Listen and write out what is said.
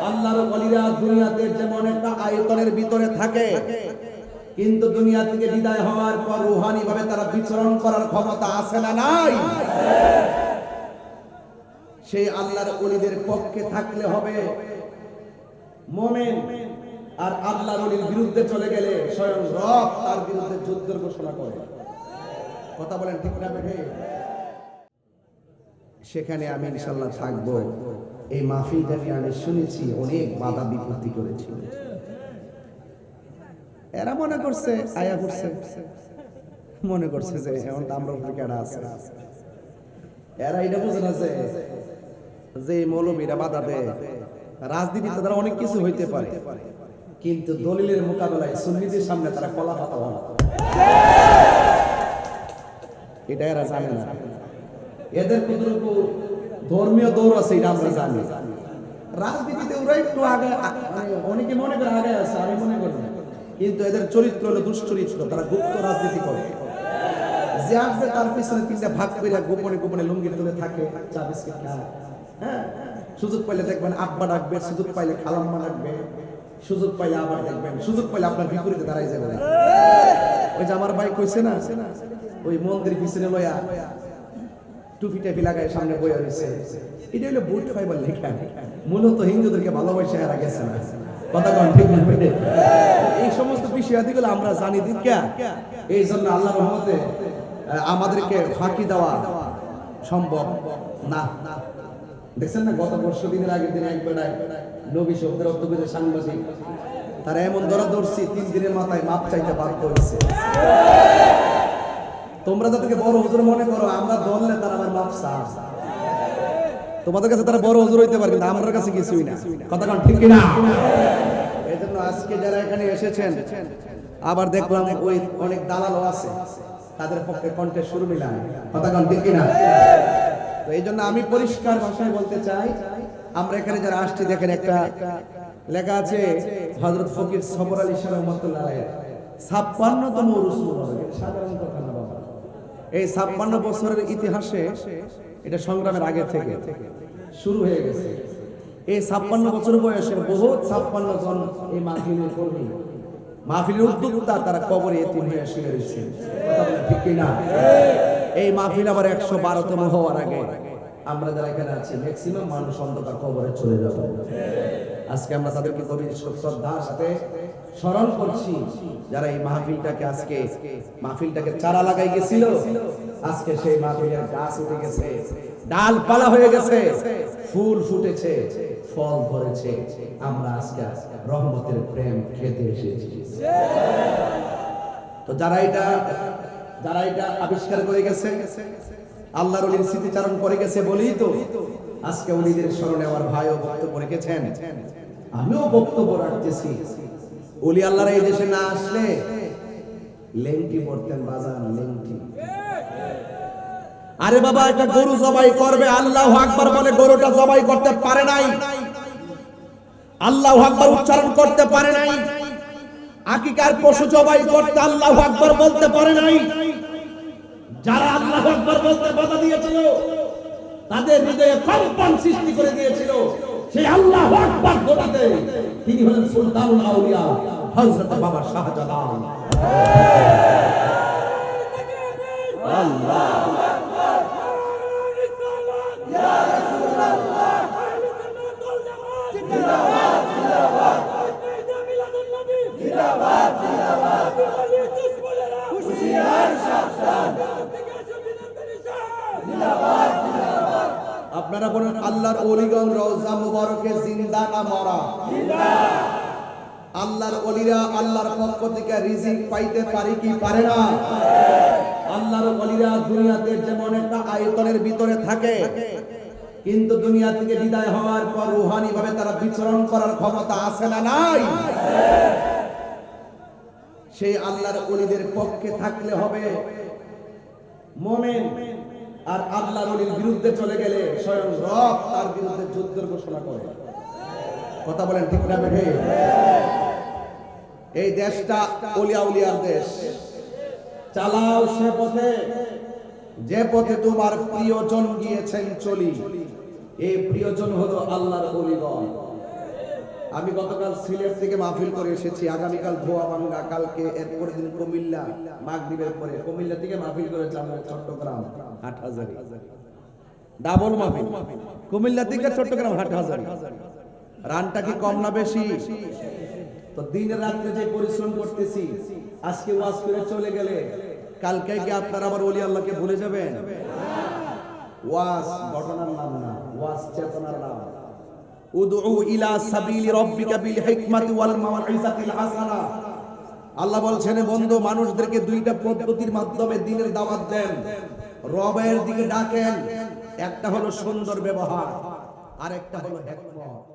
আল্লাহর ওলিরা দুনিয়াতে যেমন একটা আয়তনের ভিতরে থাকে, কিন্তু দুনিয়া থেকে বিদায় হওয়ার পর রূহানি ভাবে তারা বিচরণ করার ক্ষমতা আছে না নাই? সেই আল্লাহর ওলিদের পক্ষে থাকলে হবে মুমিন, আর আল্লাহর ওলির বিরুদ্ধে চলে গেলে স্বয়ং রব তার বিরুদ্ধে যুদ্ধের ঘোষণা করে। কথা বলেন ঠিক না বেঠে? সেখানে আমি ইনশাআল্লাহ থাকবো। এই মাহফিলটাকে আমি শুনেছি অনেক বাধা বিপত্তি করেছি। এরা মনে করছে আয়া করছে, মনে করছে যে এখন আমরা কেডা আছে। এরা এটা বুঝে না যে মৌলবীরা বাধা দেয়। রাজনীতিতে তারা অনেক কিছু হইতে পারে, কিন্তু দলিলের মোকাবেলায় সুন্নিদের সামনে তারা কলা পাতা হয়। এটা এরা জানে না। এদের কতটুকু ধর্মীয় দৌড় আছে এটা আমরা জানি। রাজনীতিতে ওরা একটু আগে, অনেকে মনে করে আগে আছে, আমি মনে করি না। কিন্তু এদের চরিত্র হলো দুশ্চরিত্র, তারা গুপ্ত রাজনীতি করে। যে আসবে তার পিছনে তিনটা ভাগ করে গোপনে গোপনে লুঙ্গি তুলে থাকে, চা বিস্কিট খায়। হ্যাঁ, সুযোগ পাইলে দেখবেন আব্বা ডাকবে, সুযোগ পাইলে খালাম্মা ডাকবে, সুযোগ পাইলে আবার দেখবেন, সুযোগ পাইলে আপনার বিপরীতে দাঁড়াই যাবে। ওই যে আমার ভাই কইছে না, ওই মন্দির পিছনে লয়া টুপি টাপি লাগায় সামনে বইয়া রয়েছে, এটা হলো বুট ফাইবার লেখা। মূলত হিন্দুদেরকে ভালোবাসা এরা গেছে না। কথা কন ঠিক না? এই সমস্ত বিষয়াদিগুলো আমরা জানি দিকা, এই জন্য আল্লাহর রহমতে আমাদেরকে ফাঁকি দেওয়া সম্ভব না। দেখছেন না, গত বর্ষ দিনের আগের দিন এক বেলায় নবী শব্দের অর্থ করে সাংবাদিক তারা এমন ধরা ধরছি 3 দিনের মাথায় মাপ চাইতে বাধ্য হয়েছে। তোমরা তাদেরকে বড় হুজুর মনে করো, আমরা ধরলে তারা আমার মাপ চায়। তোমাদের কাছে তারা বড় হুজুর হইতে পারে, কিন্তু আমার কাছে কিছুই না। কথা কন ঠিক কিনা? এই জন্য আজকে যারা এখানে এসেছেন, আবার দেখলাম ওই অনেক দালালও আছে, তাদের পক্ষে কণ্ঠে সুর মিলায়। কথা কন ঠিক কিনা? তো এই জন্য আমি পরিষ্কার ভাষায় বলতে চাই, আমরা এখানে যারা আসছি দেখেন একটা লেখা আছে হযরত ফকির সবর আলী শাহ রহমাতুল্লাহ আলাইহি 56তম উরুস মুবারক। সাধারণ কথা না বাবা, এই 56 বছরের ইতিহাসে এটা সংগ্রামের আগে থেকে শুরু হয়ে গেছে। এই 56 বছর বয়সের বহুত 56 জন এই মাহফিলের কর্মী, মাহফিলের উদ্যোক্তা, তারা কবরে এতিম হয়ে শুয়ে রয়েছে। কথা বলেন ঠিক কিনা? এই মাহফিল আবার 112তম হওয়ার আগে আমরা যারা এখানে আছি ম্যাক্সিমাম মানুষ অন্ধকার কবরে চলে যাবে। আজকে আমরা তাদেরকে গভীর শ্রদ্ধার সাথে স্মরণ করছি, যারা এই মাহফিলটাকে আজকে মাহফিলটাকে চারা লাগাই গেছিল। আজকে সেই মাহফিলের গাছ উঠে গেছে, ডালপালা হয়ে গেছে, ফুল ফুটেছে, ফল ধরেছে। আমরা আজকে রহমতের প্রেম খেতে এসেছি। তো যারা এটা আবিষ্কার করে গেছে, আল্লাহর ওলির স্মৃতিচারণ করে গেছে বলেই তো আজকে ওলিদের স্মরণে আমার ভাইও বক্তব্য রেখেছেন, আমিও বক্তব্য রাখতেছি। ওলি আল্লাহর এই দেশে না আসলে লেংটি পড়তেন, বাজান লেংটি। আরে বাবা, একটা গরু জবাই করবে, আল্লাহু আকবার বলে গরুটা জবাই করতে পারে নাই, আল্লাহু আকবার উচ্চারণ করতে পারে নাই। আকিকার পশু জবাই করতে আল্লাহু আকবার বলতে পারে নাই। যারা আল্লাহু আকবার বলতে বাধা দিয়েছিল, তাদের হৃদয়ে কম্পন সৃষ্টি করে দিয়েছিল, সেই আল্লাহু আকবার বলতে তিনি হলেন সুলতানুল আউলিয়া হযরত বাবা শাহজালাল। আল্লাহু আকবার, ইয়া রাসূলুল্লাহ, জিন্দাবাদ জিন্দাবাদ, মিলাদুন নবী জিন্দাবাদ জিন্দাবাদ, হুশিয়ার সাবধান, জিন্দাবাদ জিন্দাবাদ। আপনারা বলেন আল্লাহর ওলিগণ রওজা মুবারকে জিন্দা না মরা? জিন্দা। আল্লাহর ওলিরা আল্লাহর পক্ষ থেকে রিজিক পাইতে পারে কি পারে না? আল্লাহর ওলিরা দুনিয়াতে যেমন একটা আয়তনের ভিতরে থাকে, কিন্তু দুনিয়া থেকে বিদায় হওয়ার পর রূহানি ভাবে তারা বিচরণ করার ক্ষমতা আছে না নাই? সেই আল্লাহর ওলিদের পক্ষে থাকলে হবে মুমিন, আর আল্লাহর ওলির বিরুদ্ধে চলে গেলে স্বয়ং রব তার বিরুদ্ধে যুদ্ধের ঘোষণা করে। কথা বলেন ঠিক না বেঠে? এই দেশটা ওলিয়া উলিয়ার দেশ। চালাও সে পথে যে পথে তোমার প্রিয়জন গিয়েছেন চলি। এই প্রিয়জন হলো আল্লাহর ওলিগণ। আমি গতকাল সিলেট থেকে মাহফিল করে এসেছি, আগামীকাল ধোয়াভাঙ্গা, কালকে এরপরে দিন কুমিল্লা, মাগরিবের পরে কুমিল্লা থেকে মাহফিল করেছি আমরা চট্টগ্রাম হাটহাজারী, ডাবল মাহফিল, কুমিল্লা থেকে চট্টগ্রাম হাটহাজারী। রানটা কি কম না বেশি? তো দিনে রাত্রে যে পরিশ্রম করতেছি, আজকে ওয়াজ করে চলে গেলে কালকে কি আপনারা আবার ওলি আল্লাহকে ভুলে যাবেন? ওয়াজ ঘটনার নাম না, ওয়াজ চেতনার নাম। উদউ ইলা সাবিলি রাব্বিকা বিল হিকমাতি ওয়াল মাউইযাতিল হাসানা। আল্লাহ বলছেন, বন্ধু মানুষদেরকে দুইটা পদ্ধতির মাধ্যমে দ্বীনের দাওয়াত দেন, রবের দিকে ডাকেন। একটা হলো সুন্দর ব্যবহার, আর একটা হলো হিকমত।